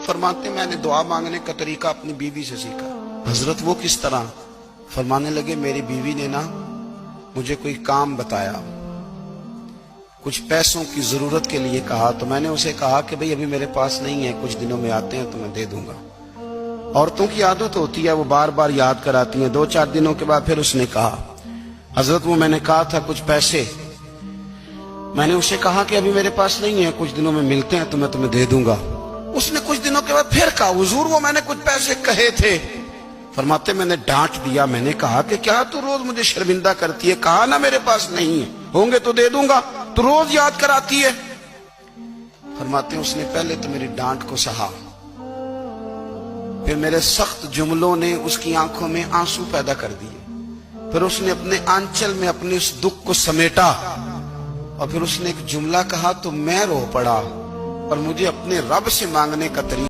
फरमाते मैंने दुआ मांगने का तरीका अपनी बीवी से सीखा। हजरत वो किस तरह? फरमाने लगे मेरी बीवी ने ना मुझे कोई काम बताया, कुछ पैसों की जरूरत के लिए कहा, तो मैंने उसे कहा कि भाई अभी मेरे पास नहीं है, कुछ दिनों में आते हैं तो मैं दे दूंगा। औरतों की आदत होती है, वो बार बार याद कराती हैं। 2-4 दिनों के बाद फिर उसने कहा हजरत वो मैंने कहा था कुछ पैसे, मैंने उसे कहा कि अभी मेरे पास नहीं है, कुछ दिनों में मिलते हैं तो मैं तुम्हें दे दूंगा। उसने कुछ दिनों के बाद फिर कहा हुजूर वो मैंने कुछ पैसे कहे थे। फरमाते मैंने डांट दिया, मैंने कहा कि क्या तू रोज मुझे शर्मिंदा करती है, कहा ना मेरे पास नहीं है, होंगे तो दे दूंगा, तू रोज याद कराती है। फरमाते उसने पहले तो मेरी डांट को सहा, फिर मेरे सख्त जुमलों ने उसकी आंखों में आंसू पैदा कर दिए, फिर उसने अपने आंचल में अपने उस दुख को समेटा और फिर उसने एक जुमला कहा तो मैं रो पड़ा और मुझे अपने रब से मांगने का तरीका